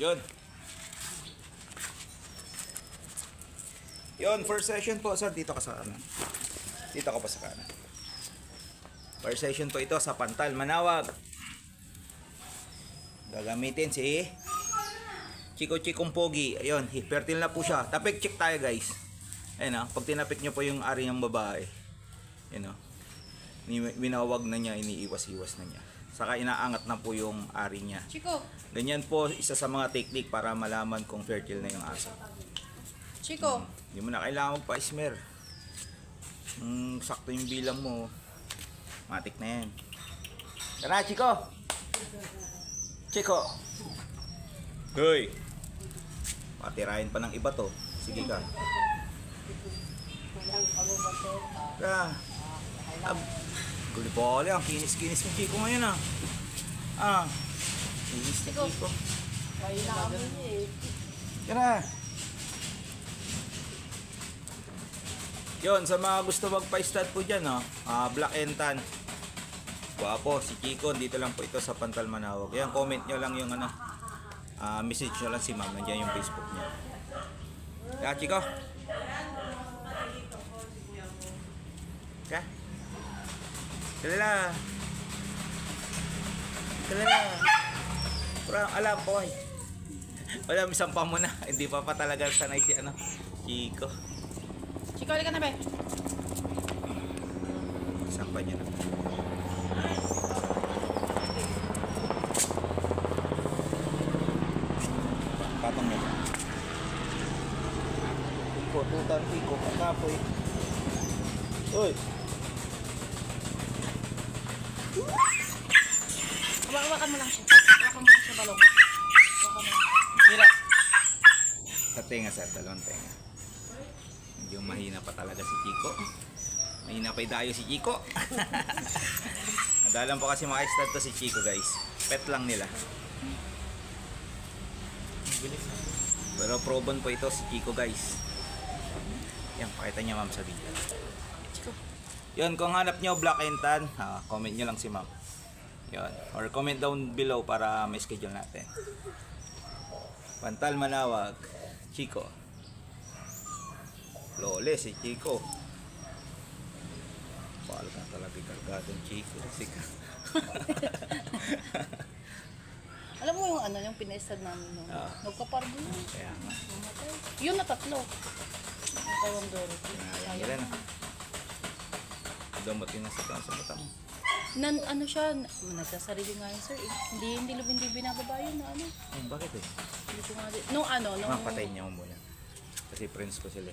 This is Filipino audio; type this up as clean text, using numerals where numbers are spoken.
Yun. Yun, first session po. Sir, dito ka sa kanan. Dito ka pa sa kanan. First session po ito sa Pantal, Manawag. Gagamitin si Chikong Pogi. Ayun, fertile na po siya. Tapik check tayo guys. Ayun o, pag tinapik nyo po yung ari ng babae. Ayun o. Winawag na niya, iniiwas-iwas na niya. Saka inaangat na po yung ari niya. Chico. Ganyan po isa sa mga technique para malaman kung fertile na yung aso. Chico. Hindi mo na kailangan magpa-smear. Sakto yung bilang mo. Matik na yan. Tara, Chico! Chico! Hoy! Patirahin pa ng iba to. Sige ka. Tara. Gulipoli, ang kinis-kinis ng Chico ngayon kinis na Chico. Tara. Yun, sa mga gusto magpa-stud po dyan, Black and Tan. Guwapo, si Chico, dito lang po ito sa Pantal, Manawag. Yan, comment nyo lang yung message nyo lang si ma'am, nandiyan yung Facebook niya. Kaya, Chico? Kaya? Kalala. Kalala. Parang alam ko ay. Wala, misampa mo na. Hindi pa talaga sanay si Chico. Chico, halika na, be. Sampa niya na. Patong niya. Chico, tutan, Chico, kakapoy. Uy! Hawakan mo lang siya. Hawakan mo lang siya balong. Hawakan mo lang. Mira! Sa tenga, sir. Dalawang tenga. Medyo mahina pa talaga si Chico. Mahina pa idayo si Chico. Nadalang po kasi maka-stud to si Chico, guys. Pet lang nila. Pero proven po ito si Chico, guys. Yan, pakita niya ma'am sa video. Chico. Yun, kung hanap nyo Black and Tan, comment nyo lang si ma'am. Yun, or comment down below para may schedule natin. Pantal, Manawag, Chico. Flawless si Chico. Palo na talaga kargadong Chico. Sika. Alam mo yung yung pina-stud namin nung nagkapargo yun. Kaya nga. Yun na tatlo. Nakawang Dorothy. Yan na. Damot yun sa mata mo. Siya, nagsasarili nga yun, sir. Hindi binababa yun na Bakit eh? Hindi ko nga nung Patay niya mo muna. Kasi friends ko sila.